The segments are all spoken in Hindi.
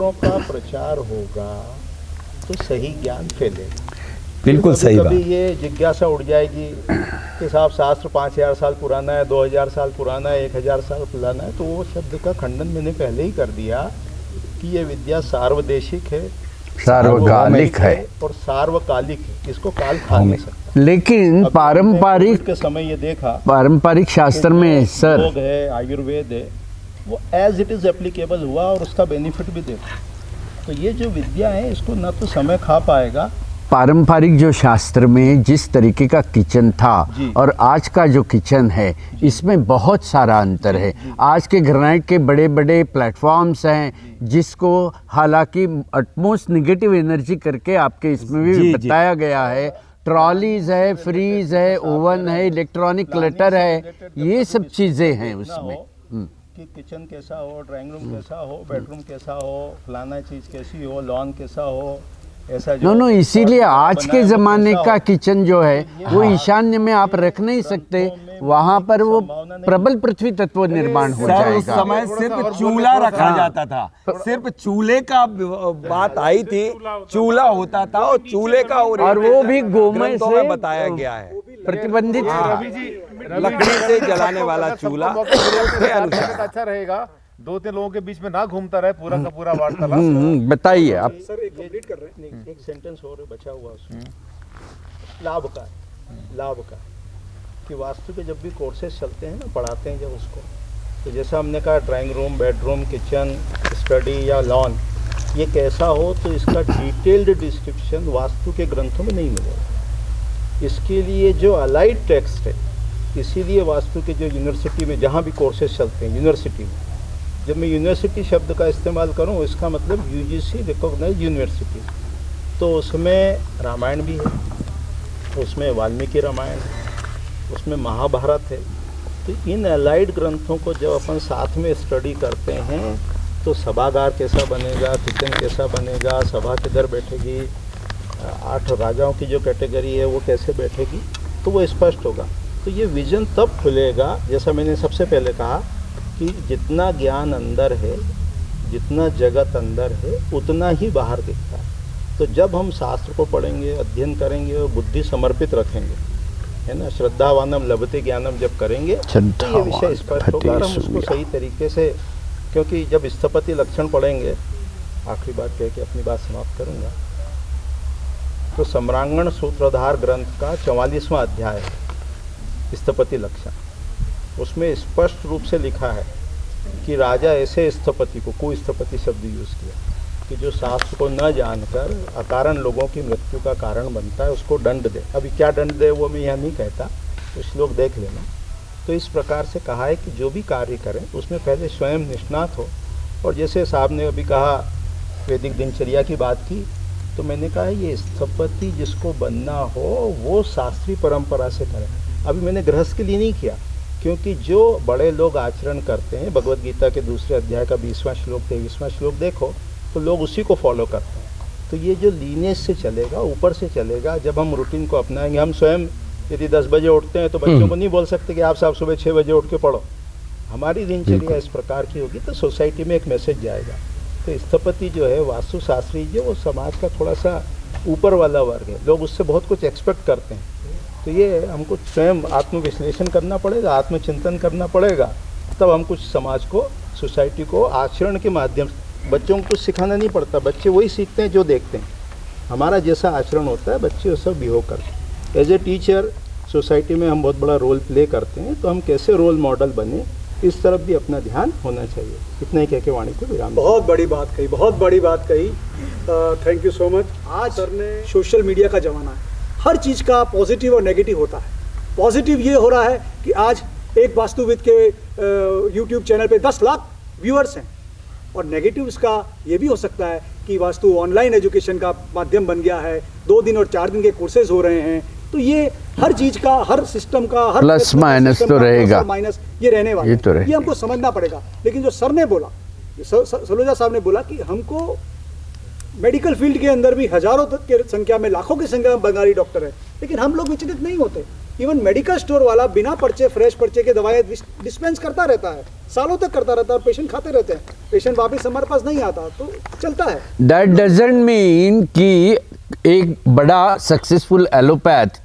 शास्त्रों का प्रचार होगा तो सही ज्ञान फैलेगा। बिल्कुल सही बात। कभी ये जिज्ञासा उड़ जाएगी कि साहब शास्त्र 5000 साल पुराना है, 2000 साल पुराना है, 1000 साल पुराना है, तो वो शब्द का खंडन मैंने पहले ही कर दिया कि ये विद्या सार्वदेशिक है, सार्वकालिक है और सार्वकालिक है, इसको काल खा नहीं सकता। लेकिन पारंपरिक के समय ये देखा पारंपरिक शास्त्र में सर योग है, आयुर्वेद है, वो एज इट इज एप्लीकेबल हुआ और उसका बेनिफिट भी देखा। तो ये जो विद्या है इसको न तो समय खा पाएगा। पारंपरिक जो शास्त्र में जिस तरीके का किचन था और आज का जो किचन है इसमें बहुत सारा अंतर है। आज के ग्रेनाइट के बड़े बड़े प्लेटफॉर्म्स हैं जिसको हालांकि अटमोस्ट निगेटिव एनर्जी करके आपके इसमें भी बताया गया है। ट्रॉलीज है, फ्रीज है, ओवन है, इलेक्ट्रॉनिक क्लटर है, ये सब चीज़ें हैं उसमें। कि किचन कैसा हो, ड्राइंग रूम कैसा हो, बेडरूम कैसा हो, फलाना चीज़ कैसी हो, लॉन कैसा हो, ऐसा नो इसीलिए आज के ज़माने का किचन जो है वो ईशान्य में आप रख नहीं सकते, वहाँ पर वो प्रबल पृथ्वी तत्व निर्माण हो जाएगा। उस समय सिर्फ चूल्हा रखा जाता था, सिर्फ चूल्हे का बात आई थी, चूल्हा होता था और चूल्हे का और वो भी गोमय से बताया गया है, प्रतिबंधित लकड़ी से जलाने वाला चूल्हा। अच्छा रहेगा 2-3 लोगों के बीच में ना घूमता रहे पूरा का पूरा वार्तालाप। बताइए आप। सर एक कंप्लीट कर रहे हैं, एक सेंटेंस और बचा हुआ उसमें। लाभ का कि वास्तु के जब भी कोर्सेज चलते हैं ना, पढ़ाते हैं जब उसको, तो जैसा हमने कहा drawing room, bedroom, kitchen, study या लॉन, ये कैसा हो, तो इसका डिटेल्ड डिस्क्रिप्शन वास्तु के ग्रंथों में नहीं मिलेगा। इसके लिए जो अलाइड टेक्स्ट है, इसीलिए वास्तु के जो यूनिवर्सिटी में जहाँ भी कोर्सेज चलते हैं, यूनिवर्सिटी में, जब मैं यूनिवर्सिटी शब्द का इस्तेमाल करूं इसका मतलब यूजीसी रिकॉग्नाइज यूनिवर्सिटी, तो उसमें रामायण भी है, उसमें वाल्मीकि रामायण है, उसमें महाभारत है। तो इन अलाइड ग्रंथों को जब अपन साथ में स्टडी करते हैं तो सभागार कैसा बनेगा, किचन कैसा बनेगा, सभा किधर बैठेगी, 8 राजाओं की जो कैटेगरी है वो कैसे बैठेगी, तो वो स्पष्ट होगा। तो ये विजन तब खुलेगा, जैसा मैंने सबसे पहले कहा कि जितना ज्ञान अंदर है, जितना जगत अंदर है, उतना ही बाहर दिखता है। तो जब हम शास्त्र को पढ़ेंगे, अध्ययन करेंगे और बुद्धि समर्पित रखेंगे, है ना, श्रद्धावानम लभते ज्ञानम जब करेंगे तो ये विषय स्पष्ट होगा और हम उसको सही तरीके से, क्योंकि जब स्थपति लक्षण पढ़ेंगे, आखिरी बात कह के अपनी बात समाप्त करूँगा, तो सम्रांगण सूत्रधार ग्रंथ का 44वां अध्याय है स्थपति लक्षण, उसमें स्पष्ट रूप से लिखा है कि राजा ऐसे स्थपति को, कुस्थपति शब्द यूज़ किया, कि जो शास्त्र को न जानकर अकारण लोगों की मृत्यु का कारण बनता है, उसको दंड दे। अभी क्या दंड दे वो मैं यहाँ नहीं कहता, कुछ लोग देख लेना। तो इस प्रकार से कहा है कि जो भी कार्य करें उसमें पहले स्वयं निष्णात हो। और जैसे साहब ने अभी कहा वैदिक दिनचर्या की बात की, तो मैंने कहा ये स्थपति जिसको बनना हो वो शास्त्रीय परंपरा से करें। अभी मैंने गृहस्थ के लिए नहीं किया, क्योंकि जो बड़े लोग आचरण करते हैं, भगवद गीता के 2 अध्याय का 20वां श्लोक 23वां श्लोक देखो, तो लोग उसी को फॉलो करते हैं। तो ये जो लीनियज से चलेगा, ऊपर से चलेगा, जब हम रूटीन को अपनाएंगे, हम स्वयं यदि 10 बजे उठते हैं तो बच्चों को नहीं बोल सकते कि आप साहब सुबह 6 बजे उठ के पढ़ो। हमारी दिनचर्या इस प्रकार की होगी तो सोसाइटी में एक मैसेज जाएगा। तो स्थपति जो है, वास्तुशास्त्री जो, वो समाज का थोड़ा सा ऊपर वाला वर्ग है, लोग उससे बहुत कुछ एक्सपेक्ट करते हैं। तो ये हमको स्वयं आत्मविश्लेषण करना पड़ेगा, आत्मचिंतन करना पड़ेगा, तब हम कुछ समाज को, सोसाइटी को आचरण के माध्यम से, बच्चों को कुछ सिखाना नहीं पड़ता, बच्चे वही सीखते हैं जो देखते हैं। हमारा जैसा आचरण होता है बच्चे वो सब बिहेव करते हैं। एज ए टीचर सोसाइटी में हम बहुत बड़ा रोल प्ले करते हैं, तो हम कैसे रोल मॉडल बने, इस तरफ भी अपना ध्यान होना चाहिए। इतना ही कह के वाणी को विराम। बहुत बड़ी बात कही, बहुत बड़ी बात कही। Thank you so much. आज सर ने सोशल मीडिया का ज़माना है, हर चीज़ का पॉजिटिव और नेगेटिव होता है। पॉजिटिव ये हो रहा है कि आज एक वास्तुविद के यूट्यूब चैनल पे 10 लाख व्यूअर्स हैं, और नेगेटिव इसका ये भी हो सकता है कि वास्तु ऑनलाइन एजुकेशन का माध्यम बन गया है, 2 दिन और 4 दिन के कोर्सेज हो रहे हैं। तो ये हर चीज़ का, हर सिस्टम का, हर प्लस माइनस तो रहेगा, माइनस ये रहने वाला है, ये हमको समझना पड़ेगा। लेकिन जो सर ने बोला, सलूजा साहब ने बोला कि हमको मेडिकल फील्ड के अंदर भी हजारों की संख्या में, लाखों की संख्या में बंगाली डॉक्टर हैं, लेकिन हम लोग विचलित नहीं होते। इवन मेडिकल स्टोर वाला बिना पर्चे, फ्रेश पर्चे के दवाएं डिस्पेंस करता रहता है, सालों तक करता रहता है और पेशेंट खाते रहते हैं, पेशेंट वापस हमारे पास नहीं आता, तो चलता है। दैट डजंट मीन कि एक बड़ा सक्सेसफुल एलोपैथ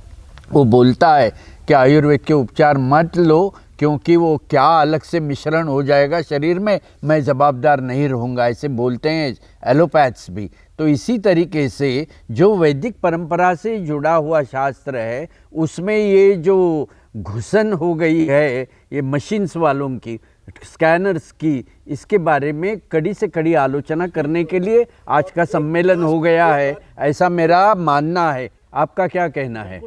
वो बोलता है कि आयुर्वेद के उपचार मत लो क्योंकि वो क्या अलग से मिश्रण हो जाएगा शरीर में, मैं जवाबदार नहीं रहूँगा, ऐसे बोलते हैं एलोपैथ्स भी। तो इसी तरीके से जो वैदिक परंपरा से जुड़ा हुआ शास्त्र है उसमें ये जो घुसन हो गई है ये मशीन्स वालों की, स्कैनर्स की, इसके बारे में कड़ी से कड़ी आलोचना करने के लिए आज का सम्मेलन हो गया है, ऐसा मेरा मानना है। आपका क्या कहना है?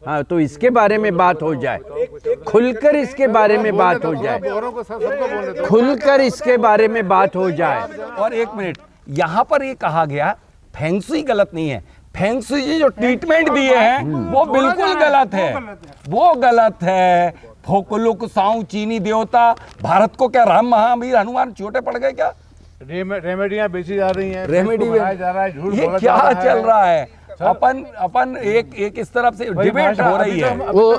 हाँ, तो इसके बारे में बात हो जाए, खुलकर इसके बारे में बात हो जाए, खुलकर इसके बारे में बात हो जाए। और एक मिनट, यहाँ पर ये कहा गया फेंग शुई गलत नहीं है, फेंग शुई जी जो ट्रीटमेंट दिए हैं वो बिल्कुल गलत है, वो गलत है। फोकलुक साऊ चीनी देवता, भारत को क्या राम महावीर हनुमान छोटे पड़ गए क्या? रेमेडियां बेची जा रही हैं, रेमेडी बनाया जा रहा है, झूठ ये बोला क्या जा रहा चल रहा है? अपन एक इस तरफ से डिबेट हो रही है। वो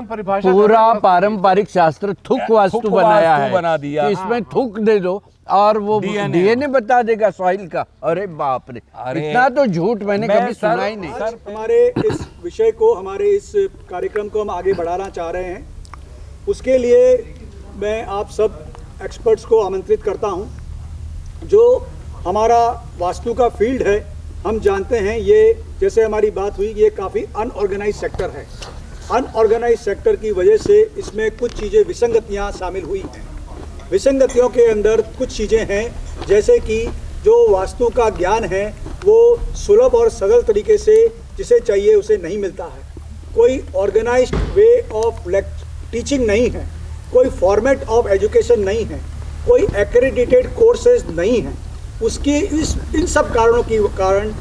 पूरा पारंपरिक शास्त्र थुक वास्तु बनाया है, बना दिया। कि इसमें थुक दे दो और वो डीएनए बता देगा सॉइल का। अरे बाप रे, इतना तो झूठ मैंने कभी सुना ही नहीं। हमारे इस विषय को, हमारे इस कार्यक्रम को हम आगे बढ़ाना चाह रहे हैं, उसके लिए मैं आप सब एक्सपर्ट्स को आमंत्रित करता हूं। जो हमारा वास्तु का फील्ड है, हम जानते हैं ये, जैसे हमारी बात हुई, ये काफ़ी अनऑर्गेनाइज सेक्टर है। अनऑर्गेनाइज सेक्टर की वजह से इसमें कुछ चीज़ें विसंगतियां शामिल हुई हैं। विसंगतियों के अंदर कुछ चीज़ें हैं, जैसे कि जो वास्तु का ज्ञान है वो सुलभ और सरल तरीके से जिसे चाहिए उसे नहीं मिलता है। कोई ऑर्गेनाइज्ड वे ऑफ टीचिंग नहीं है, कोई फॉर्मेट ऑफ एजुकेशन नहीं है, कोई एक्रेडिटेड कोर्सेज नहीं है। उसके इन सब कारणों के कारण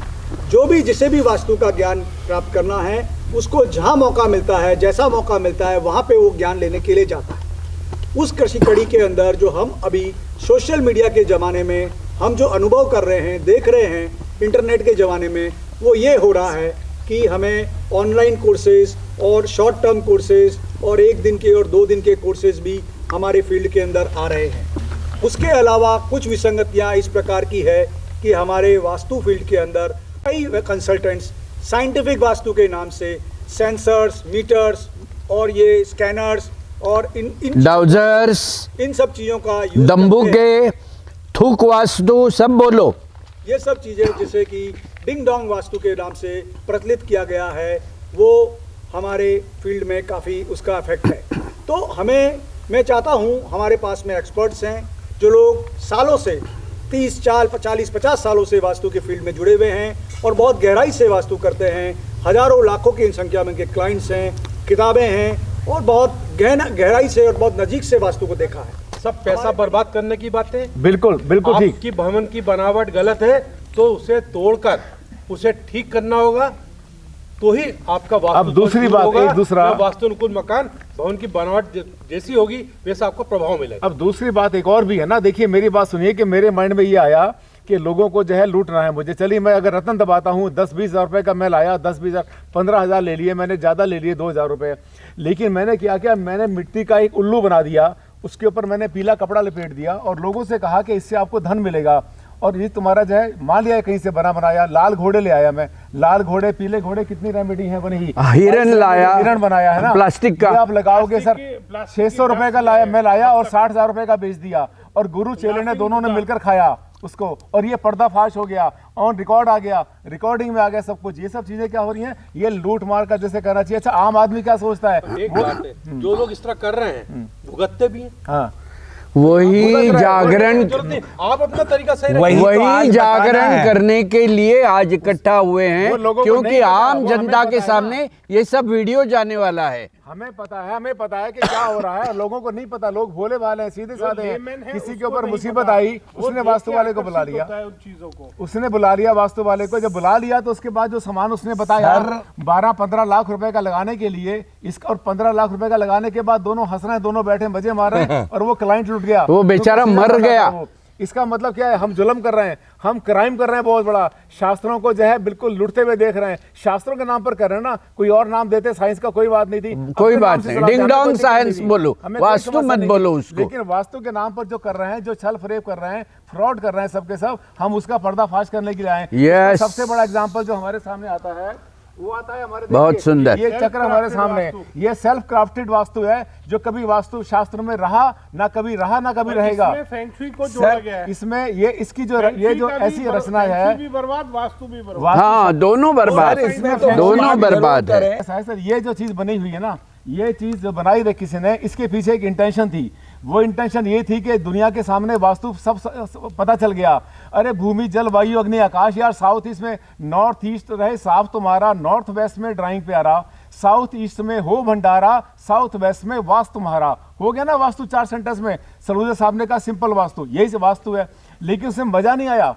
जो भी जिसे भी वास्तु का ज्ञान प्राप्त करना है उसको जहाँ मौका मिलता है, जैसा मौका मिलता है, वहाँ पे वो ज्ञान लेने के लिए जाता है। उस कृषि कड़ी के अंदर जो हम अभी सोशल मीडिया के ज़माने में हम जो अनुभव कर रहे हैं, देख रहे हैं, इंटरनेट के ज़माने में, वो ये हो रहा है कि हमें ऑनलाइन कोर्सेज और शॉर्ट टर्म कोर्सेज और 1 दिन के और 2 दिन के कोर्सेज भी हमारे फील्ड के अंदर आ रहे हैं। उसके अलावा कुछ विसंगतियां इस प्रकार की है कि हमारे वास्तु फील्ड के अंदर कई कंसल्टेंट्स साइंटिफिक वास्तु के नाम से सेंसर्स, मीटर्स और ये स्कैनर्स और इन डाउजर्स, इन सब चीज़ों का यूज दम्बू के, थूक वास्तु, सब बोलो। ये सब चीज़ें जैसे कि डिंग डोंग वास्तु के नाम से प्रचलित किया गया है, वो हमारे फील्ड में काफ़ी उसका इफेक्ट है। तो मैं चाहता हूँ, हमारे पास में एक्सपर्ट्स हैं जो लोग सालों से 30, 40, 50 सालों से वास्तु के फील्ड में जुड़े हुए हैं और बहुत गहराई से वास्तु करते हैं। हजारों लाखों की संख्या में के क्लाइंट्स हैं, किताबें हैं और बहुत गहराई से और बहुत नज़दीक से वास्तु को देखा है। सब पैसा बर्बाद करने की बातें, बिल्कुल बिल्कुल ठीक। आपकी भवन की बनावट गलत है तो उसे तोड़कर उसे ठीक करना होगा, तो ही आपका वास्तु। अब दूसरी बात, एक दूसरा वास्तु अनुकूल मकान भवन की बनावट जैसी होगी वैसा आपको प्रभाव मिलेगा। अब दूसरी बात एक और भी है ना, देखिए मेरी बात सुनिए कि मेरे माइंड में ये आया कि लोगों को जो है लूटना है मुझे। चलिए मैं अगर रतन दबाता हूँ, 10-20 हज़ार रुपये का मैं लाया, 10-20 15 हज़ार ले लिए मैंने, ज़्यादा ले लिए 2 हज़ार रुपये। लेकिन मैंने क्या मैंने मिट्टी का एक उल्लू बना दिया, उसके ऊपर मैंने पीला कपड़ा लपेट दिया और लोगों से कहा कि इससे आपको धन मिलेगा। और ये तुम्हारा जो है मान लिया कहीं से बना बनाया, लाल घोड़े ले आया मैं, लाल घोड़े, पीले घोड़े, कितनी रेमेडी है बनी ही, हिरन लाया, हिरन बनाया है ना प्लास्टिक का, आप लगाओगे सर 600 रुपए का लाया मैं लाया और 60,000 रुपए का बेच दिया और गुरु चेले ने दोनों ने मिलकर खाया उसको और ये पर्दाफाश हो गया, ऑन रिकॉर्ड आ गया, रिकॉर्डिंग में आ गया सब कुछ। ये सब चीजें क्या हो रही हैं, ये लूट मार का जैसे करना चाहिए। अच्छा आम आदमी क्या सोचता है, एक बात है, जो लोग इस तरह कर रहे हैं भुगतते भी हैं। हाँ वही जागरण, आप अपना तरीका सही वही जागरण करने के लिए आज इकट्ठा हुए हैं, क्योंकि आम जनता के सामने ये सब वीडियो जाने वाला है। हमें पता है कि क्या हो रहा है, लोगों को नहीं पता, लोग भोले भाले हैं, सीधे साधे हैं। किसी के ऊपर मुसीबत आई, उसने वास्तु वाले को बुला लिया, उसने बुला लिया वास्तु वाले को। जब बुला लिया तो उसके बाद जो सामान उसने बताया 12-15 लाख रुपए का लगाने के लिए, इसका और 15 लाख रुपए का लगाने के बाद दोनों हंस रहे हैं, दोनों बैठे मजे मार रहे हैं और वो क्लाइंट लुट गया, वो बेचारा मर गया। इसका मतलब क्या है? हम जुल्म कर रहे हैं, हम क्राइम कर रहे हैं बहुत बड़ा। शास्त्रों को जो है बिल्कुल लुटते हुए देख रहे हैं। शास्त्रों के नाम पर कर रहे हैं ना, कोई और नाम देते, साइंस का कोई बात नहीं थी, कोई अपने बात नाम से नहीं, चलाते हैं, डिंग हमें डोंग कोई दिक्कत साइंस नहीं। बोलो, हमें कोई वास्तु समस्या मत नहीं। बोलो उसको। लेकिन वास्तु के नाम पर जो कर रहे हैं, जो छल फरेब कर रहे हैं, फ्रॉड कर रहे हैं सबके सब, हम उसका पर्दाफाश करने के लिए आए हैं। Yes. उसका सबसे बड़ा एग्जाम्पल जो हमारे सामने आता है वो आता है हमारे, बहुत देखिए, सुंदर। ये चक्र हमारे सामने है। ये सेल्फ क्राफ्टेड वास्तु है जो कभी वास्तु शास्त्र में रहा ना कभी रहेगा। इसमें फेंग शुई को जोड़ा गया है। इसमें ये इसकी जो ये जो ऐसी रचना है, फेंग शुई भी बर्बाद, वास्तु भी बर्बाद। हाँ, दोनों बर्बाद, सर, इसमें फेंग दोनों शुई बर्बाद है। ऐसा है सर, ये जो चीज बनी हुई है ना, ये चीज जो बनाई रही किसी ने, इसके पीछे एक इंटेंशन थी। वो इंटेंशन ये थी कि दुनिया के सामने वास्तु सब पता चल गया। अरे भूमि जल वायु अग्नि आकाश, यार साउथ ईस्ट में नॉर्थ ईस्ट रहे साफ तुम्हारा, नॉर्थ वेस्ट में ड्राइंग प्यारा, साउथ ईस्ट में हो भंडारा, साउथ वेस्ट में वास्तु तुम्हारा। हो गया ना वास्तु 4 सेंटेंस में। सलूजा साहब ने कहा सिंपल वास्तु, यही वास्तु है। लेकिन उसमें मजा नहीं आया।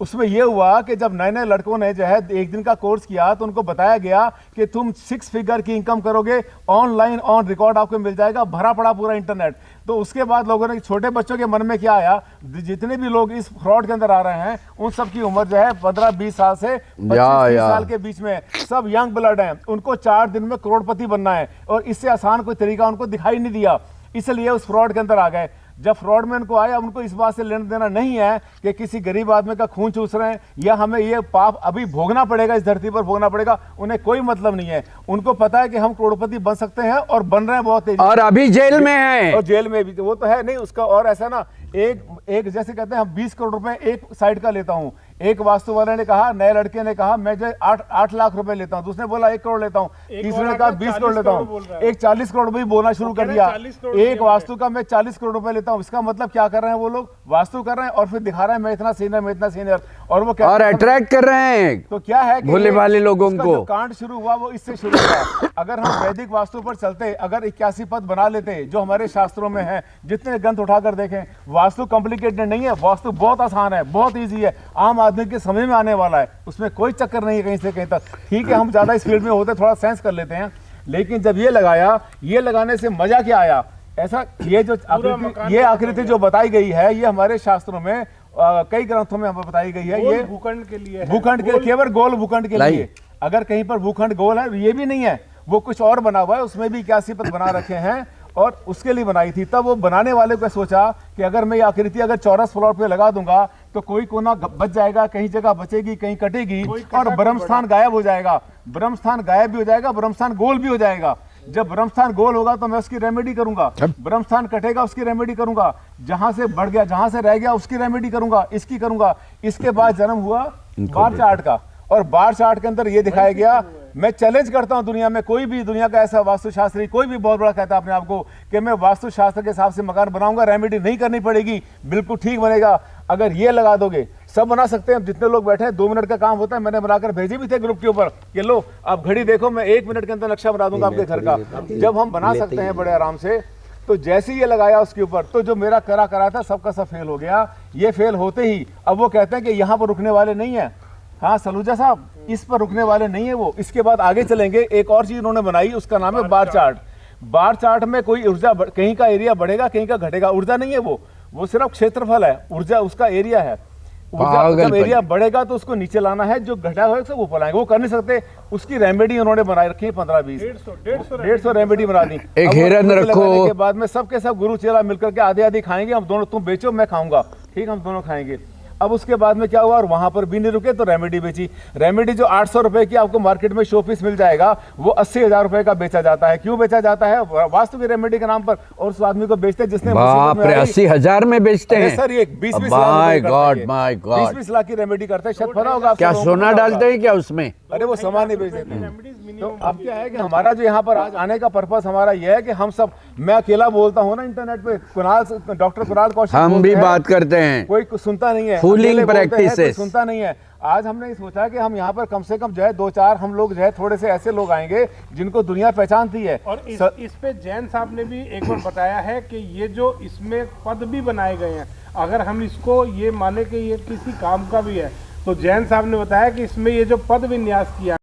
उसमें यह हुआ कि जब नए नए लड़कों ने जो है 1 दिन का कोर्स किया तो उनको बताया गया कि तुम 6 फिगर की इनकम करोगे, ऑनलाइन ऑन रिकॉर्ड आपको मिल जाएगा, भरा पड़ा पूरा इंटरनेट। तो उसके बाद लोगों ने, छोटे बच्चों के मन में क्या आया, जितने भी लोग इस फ्रॉड के अंदर आ रहे हैं उन सब की उम्र जो है 15-20 साल से 25-30 साल के बीच में, सब यंग ब्लड हैं। उनको 4 दिन में करोड़पति बनना है और इससे आसान कोई तरीका उनको दिखाई नहीं दिया, इसलिए उस फ्रॉड के अंदर आ गए। जब फ्रॉड में उनको आया, उनको इस बात से लेना देना नहीं है कि किसी गरीब आदमी का खून चूस रहे हैं या हमें ये पाप अभी भोगना पड़ेगा, इस धरती पर भोगना पड़ेगा, उन्हें कोई मतलब नहीं है। उनको पता है कि हम करोड़पति बन सकते हैं और बन रहे हैं बहुत तेजी, और अभी जेल में है। और जेल में भी वो तो है नहीं उसका। और ऐसा ना, एक जैसे कहते हैं हम 20 करोड़ रुपए एक साइड का लेता हूं। एक वास्तु वाले ने कहा, नए लड़के ने कहा मैं जो 8 लाख रुपए लेता हूं, दूसरे बोला 1 करोड़ लेता हूं, तीसरे ने कहा 20 करोड़ लेता हूं, एक 40 करोड़ भी बोलना शुरू कर दिया। एक वास्तु का मैं 40 करोड़ रुपए लेता हूं। इसका मतलब क्या कर रहे हैं वो लोग? वास्तु कर रहे हैं और फिर दिखा रहे हैं मैं इतना सीनियर, मैं इतना सीनियर, और वो और अट्रैक्ट कर रहे हैं तो क्या है कि भोले भाले लोगों को। कांड शुरू हुआ वो इससे शुरू हुआ। अगर हम वैदिक वास्तु पर चलते, अगर 81 पद बना लेते जो हमारे शास्त्रों में है, जितने ग्रंथ उठाकर देखें, वास्तु कॉम्प्लिकेटेड नहीं है, वास्तु बहुत आसान है, बहुत ईजी है, आम आदमी के समझ में आने वाला है, उसमें कोई चक्कर नहीं है कहीं से कहीं तक। ठीक है, हम ज्यादा इस फील्ड में होते थोड़ा सेंस कर लेते हैं, लेकिन जब ये लगाया, ये लगाने से मजा क्या आया? ऐसा ये जो आकृति जो बताई गई है, ये हमारे शास्त्रों में कई ग्रंथों में हमें बताई गई है। ये भूखंड के लिए, भूखंड के केवल गोल भूखंड के लिए। अगर कहीं पर भूखंड गोल है, ये भी नहीं है, वो कुछ और बना हुआ है, उसमें भी 81 पद बना रखे हैं और उसके लिए बनाई थी। तब वो बनाने वाले को सोचा कि अगर मैं ये आकृति अगर चौरस फ्लोर पे लगा दूंगा तो कोई कोना बच जाएगा, कहीं जगह बचेगी, कहीं कटेगी, और ब्रह्मस्थान गायब हो जाएगा। ब्रह्मस्थान गायब भी हो जाएगा, ब्रह्मस्थान गोल भी हो जाएगा। जब ब्रह्मस्थान गोल होगा तो मैं उसकी रेमेडी करूंगा, ब्रह्मस्थान कटेगा उसकी रेमेडी करूंगा, जहां से बढ़ गया, जहां से रह गया उसकी रेमेडी करूंगा, इसकी करूंगा। इसके बाद जन्म हुआ बार चार्ट का, और बार चार्ट के अंदर ये दिखाया गया, मैं चैलेंज करता हूं दुनिया में, कोई भी दुनिया का ऐसा वास्तुशास्त्री, कोई भी बहुत बड़ा कहता है अपने आप को कि मैं वास्तुशास्त्र के हिसाब से मकान बनाऊंगा, रेमेडी नहीं करनी पड़ेगी, बिल्कुल ठीक बनेगा। अगर ये लगा दोगे, सब बना सकते हैं, जितने लोग बैठे हैं 2 मिनट का काम होता है। मैंने बनाकर भेजे भी थे ग्रुप के ऊपर कि लो आप घड़ी देखो, मैं 1 मिनट के अंदर नक्शा बना दूंगा आपके घर का। जब हम बना सकते हैं बड़े आराम से, तो जैसे ही ये लगाया उसके ऊपर, तो जो मेरा करा था सबका सब फेल हो गया। ये फेल होते ही अब वो कहते हैं कि यहाँ पर रुकने वाले नहीं है। हाँ सलूजा साहब, इस पर रुकने वाले नहीं है वो। इसके बाद आगे चलेंगे, एक और चीज उन्होंने बनाई, उसका नाम है बार चार्ट। बार चार्ट में कोई ऊर्जा, कहीं का एरिया बढ़ेगा, कहीं का घटेगा, ऊर्जा नहीं है वो सिर्फ क्षेत्रफल है, ऊर्जा उसका एरिया है। जब एरिया बढ़ेगा तो उसको नीचे लाना है, जो घटा हुआ है ऊपर लाएंगे, वो कर नहीं सकते। उसकी रेमेडी उन्होंने बनाई रखी है 15-20 150 रेमेडी बना दी। एक हिरन रखो, के बाद में सबके सब गुरु चेला मिलकर के आधे आधे खाएंगे, हम दोनों, तुम बेचो मैं खाऊंगा, ठीक, हम दोनों खाएंगे। अब उसके बाद में क्या हुआ, और वहां पर भी नहीं रुके तो रेमेडी बेची। रेमेडी जो 800 रुपए की आपको मार्केट में शो पीस मिल जाएगा, वो 80,000 रुपए का बेचा जाता है। क्यों बेचा जाता है? वास्तु की रेमेडी के नाम पर, और उस आदमी को बेचते जिसने, बाप रे, 80,000 में बेचते हैं सर। ये 20-20 लाख की रेमेडी करते हैं, शायद पता होगा। क्या सोना डालते हैं क्या उसमें? अरे वो सामान नहीं बेच देते हैं। तो अब क्या है कि हमारा जो यहाँ पर आज आने का पर्पस हमारा यह है कि हम सब, मैं अकेला बोलता हूँ ना इंटरनेट पे, डॉक्टर कुणाल कौशिक हम भी बात करते हैं, कोई सुनता नहीं है, फूलिंग प्रैक्टिसेस सुनता नहीं है। आज हमने सोचा कि हम यहाँ पर कम से कम जो है 2-4 हम लोग जो है थोड़े से ऐसे लोग आएंगे जिनको दुनिया पहचानती है। और इस पे जैन साहब ने भी एक बार बताया है कि ये जो इसमें पद भी बनाए गए हैं, अगर हम इसको ये माने कि ये किसी काम का भी है, तो जैन साहब ने बताया कि इसमें ये जो पद विन्यास किया